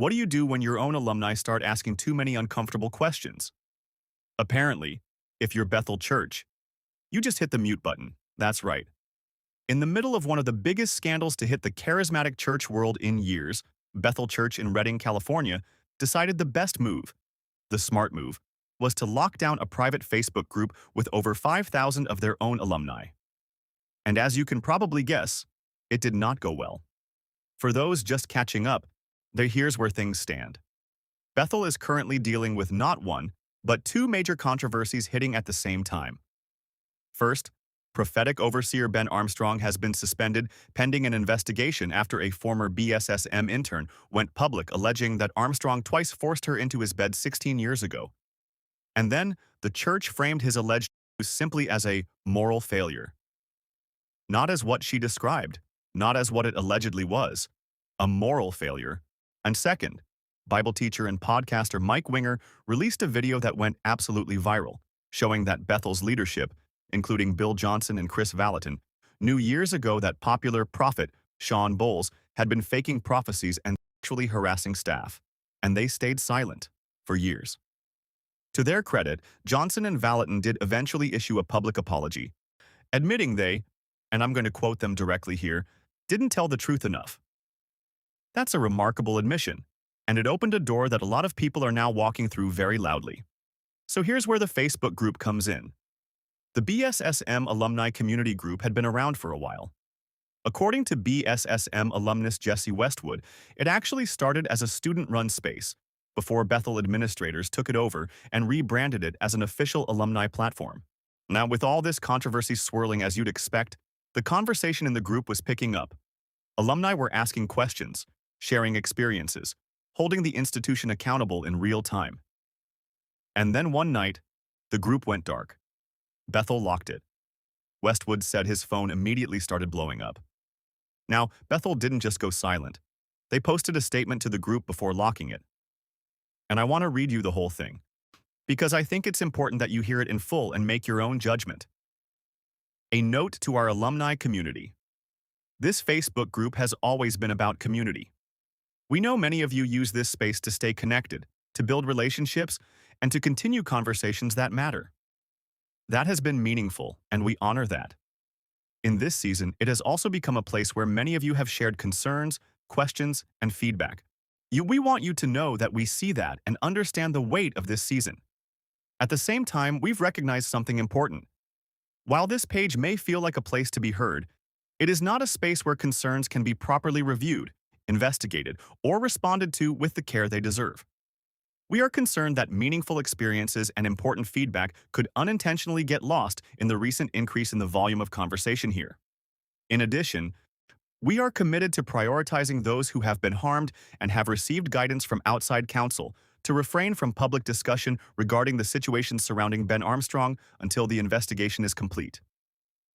What do you do when your own alumni start asking too many uncomfortable questions? Apparently, if you're Bethel Church, you just hit the mute button. That's right. In the middle of one of the biggest scandals to hit the charismatic church world in years, Bethel Church in Redding, California, decided the best move, the smart move, was to lock down a private Facebook group with over 5,000 of their own alumni. And as you can probably guess, it did not go well. For those just catching up, here's where things stand. Bethel is currently dealing with not one, but two major controversies hitting at the same time. First, prophetic overseer Ben Armstrong has been suspended pending an investigation after a former BSSM intern went public alleging that Armstrong twice forced her into his bed 16 years ago. And then, the church framed his alleged abuse simply as a moral failure. Not as what she described, not as what it allegedly was, a moral failure. And second, Bible teacher and podcaster Mike Winger released a video that went absolutely viral, showing that Bethel's leadership, including Bill Johnson and Chris Valentin, knew years ago that popular prophet Sean Bowles had been faking prophecies and sexually harassing staff, and they stayed silent for years. To their credit, Johnson and Valentin did eventually issue a public apology, admitting they, and I'm going to quote them directly here, didn't tell the truth enough. That's a remarkable admission, and it opened a door that a lot of people are now walking through very loudly. So here's where the Facebook group comes in. The BSSM Alumni Community Group had been around for a while. According to BSSM alumnus Jesse Westwood, it actually started as a student-run space before Bethel administrators took it over and rebranded it as an official alumni platform. Now, with all this controversy swirling as you'd expect, the conversation in the group was picking up. Alumni were asking questions, sharing experiences, holding the institution accountable in real time. And then one night, the group went dark. Bethel locked it. Westwood said his phone immediately started blowing up. Now, Bethel didn't just go silent. They posted a statement to the group before locking it. And I want to read you the whole thing, because I think it's important that you hear it in full and make your own judgment. A note to our alumni community. This Facebook group has always been about community. We know many of you use this space to stay connected, to build relationships, and to continue conversations that matter. That has been meaningful, and we honor that. In this season, it has also become a place where many of you have shared concerns, questions, and feedback. We want you to know that we see that and understand the weight of this season. At the same time, we've recognized something important. While this page may feel like a place to be heard, it is not a space where concerns can be properly reviewed, investigated, or responded to with the care they deserve. We are concerned that meaningful experiences and important feedback could unintentionally get lost in the recent increase in the volume of conversation here. In addition, we are committed to prioritizing those who have been harmed and have received guidance from outside counsel to refrain from public discussion regarding the situation surrounding Ben Armstrong until the investigation is complete.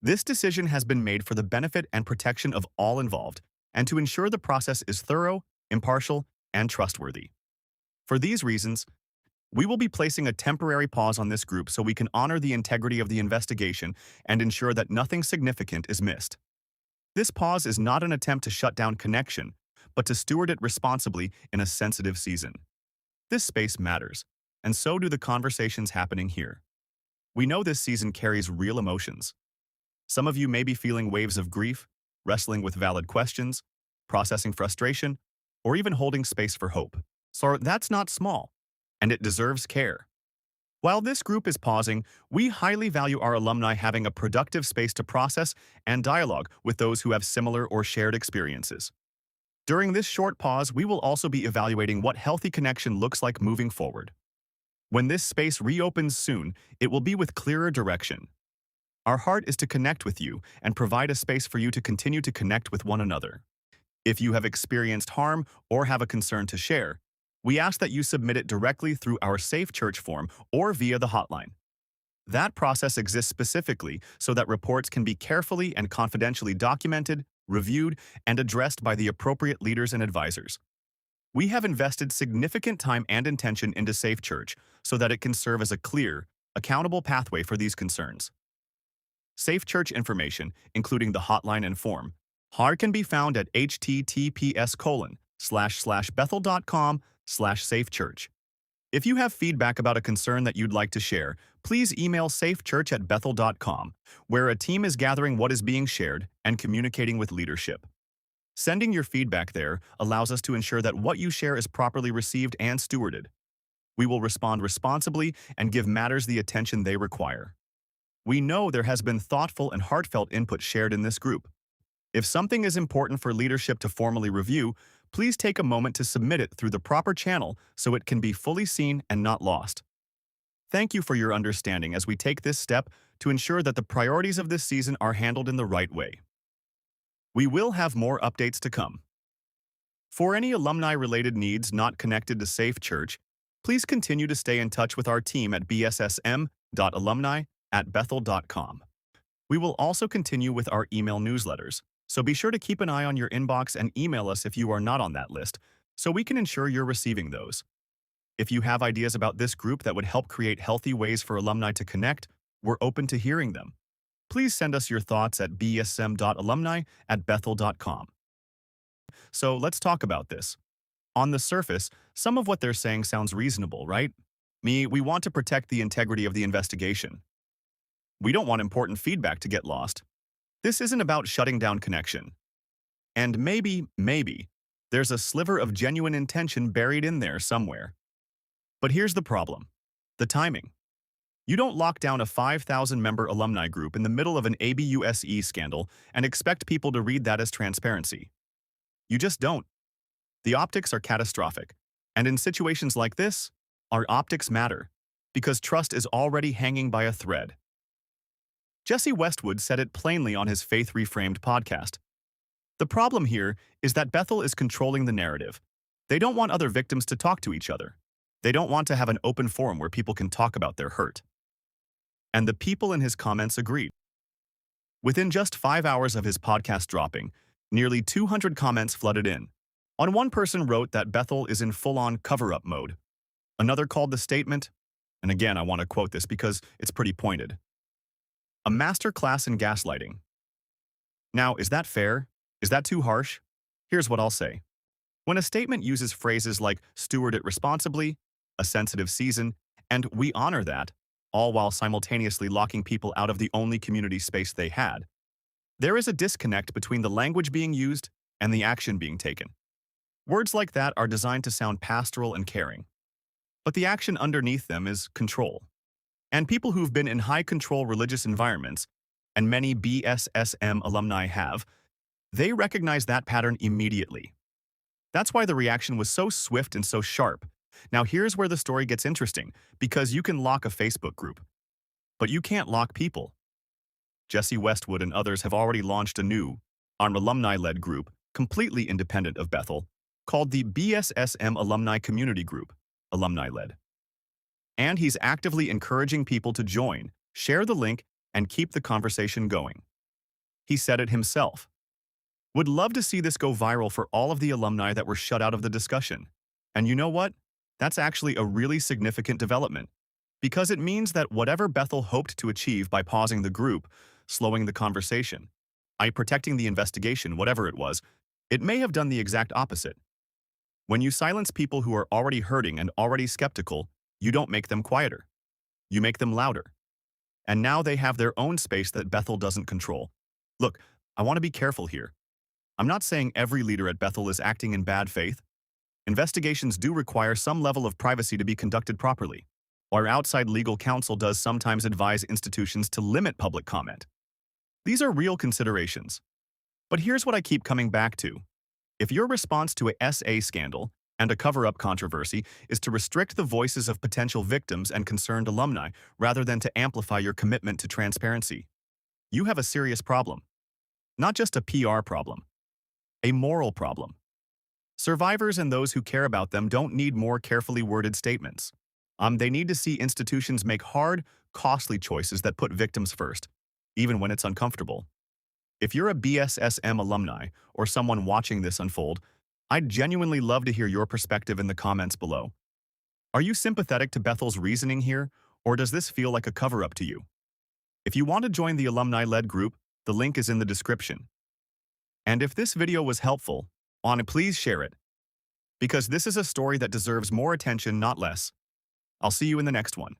This decision has been made for the benefit and protection of all involved, and to ensure the process is thorough, impartial, and trustworthy. For these reasons, we will be placing a temporary pause on this group so we can honor the integrity of the investigation and ensure that nothing significant is missed. This pause is not an attempt to shut down connection, but to steward it responsibly in a sensitive season. This space matters, and so do the conversations happening here. We know this season carries real emotions. Some of you may be feeling waves of grief, wrestling with valid questions, processing frustration, or even holding space for hope. So that's not small, and it deserves care. While this group is pausing, we highly value our alumni having a productive space to process and dialogue with those who have similar or shared experiences. During this short pause, we will also be evaluating what healthy connection looks like moving forward. When this space reopens soon, it will be with clearer direction. Our heart is to connect with you and provide a space for you to continue to connect with one another. If you have experienced harm or have a concern to share, we ask that you submit it directly through our Safe Church form or via the hotline. That process exists specifically so that reports can be carefully and confidentially documented, reviewed, and addressed by the appropriate leaders and advisors. We have invested significant time and intention into Safe Church so that it can serve as a clear, accountable pathway for these concerns. Safe Church information, including the hotline and form, can be found at https:// bethel.com/safechurch. If you have feedback about a concern that you'd like to share, please email safechurch@bethel.com, where a team is gathering what is being shared and communicating with leadership. Sending your feedback there allows us to ensure that what you share is properly received and stewarded. We will respond responsibly and give matters the attention they require. We know there has been thoughtful and heartfelt input shared in this group. If something is important for leadership to formally review, please take a moment to submit it through the proper channel so it can be fully seen and not lost. Thank you for your understanding as we take this step to ensure that the priorities of this season are handled in the right way. We will have more updates to come. For any alumni-related needs not connected to Safe Church, please continue to stay in touch with our team at bssm.alumni@bethel.com. We will also continue with our email newsletters, so be sure to keep an eye on your inbox and email us if you are not on that list, so we can ensure you're receiving those. If you have ideas about this group that would help create healthy ways for alumni to connect, we're open to hearing them. Please send us your thoughts at bsm.alumni@bethel.com. So let's talk about this. On the surface, some of what they're saying sounds reasonable, right? We want to protect the integrity of the investigation. We don't want important feedback to get lost. This isn't about shutting down connection. And maybe, there's a sliver of genuine intention buried in there somewhere. But here's the problem: the timing. You don't lock down a 5,000-member alumni group in the middle of an ABUSE scandal and expect people to read that as transparency. You just don't. The optics are catastrophic. And in situations like this, our optics matter, because trust is already hanging by a thread. Jesse Westwood said it plainly on his Faith Reframed podcast. The problem here is that Bethel is controlling the narrative. They don't want other victims to talk to each other. They don't want to have an open forum where people can talk about their hurt. And the people in his comments agreed. Within just 5 hours of his podcast dropping, nearly 200 comments flooded in. One person wrote that Bethel is in full-on cover-up mode. Another called the statement, and again I want to quote this because it's pretty pointed, a master class in gaslighting. Now, is that fair? Is that too harsh? Here's what I'll say. When a statement uses phrases like "steward it responsibly," "a sensitive season," and "we honor that," all while simultaneously locking people out of the only community space they had, there is a disconnect between the language being used and the action being taken. Words like that are designed to sound pastoral and caring, but the action underneath them is control. And people who've been in high-control religious environments, and many BSSM alumni have, they recognize that pattern immediately. That's why the reaction was so swift and so sharp. Now here's where the story gets interesting, because you can lock a Facebook group, but you can't lock people. Jesse Westwood and others have already launched a new, alumni-led group, completely independent of Bethel, called the BSSM Alumni Community Group, alumni-led. And he's actively encouraging people to join, share the link, and keep the conversation going. He said it himself. Would love to see this go viral for all of the alumni that were shut out of the discussion. And you know what? That's actually a really significant development, because it means that whatever Bethel hoped to achieve by pausing the group, slowing the conversation, protecting the investigation, whatever it was, it may have done the exact opposite. When you silence people who are already hurting and already skeptical, you don't make them quieter. You make them louder. And now they have their own space that Bethel doesn't control. Look, I want to be careful here. I'm not saying every leader at Bethel is acting in bad faith. Investigations do require some level of privacy to be conducted properly. Our outside legal counsel does sometimes advise institutions to limit public comment. These are real considerations. But here's what I keep coming back to. If your response to a SA scandal and a cover-up controversy is to restrict the voices of potential victims and concerned alumni rather than to amplify your commitment to transparency, you have a serious problem. Not just a PR problem, a moral problem. Survivors and those who care about them don't need more carefully worded statements. They need to see institutions make hard, costly choices that put victims first, even when it's uncomfortable. If you're a BSSM alumni or someone watching this unfold, I'd genuinely love to hear your perspective in the comments below. Are you sympathetic to Bethel's reasoning here, or does this feel like a cover-up to you? If you want to join the alumni-led group, the link is in the description. And if this video was helpful, please share it. because this is a story that deserves more attention, not less. I'll see you in the next one.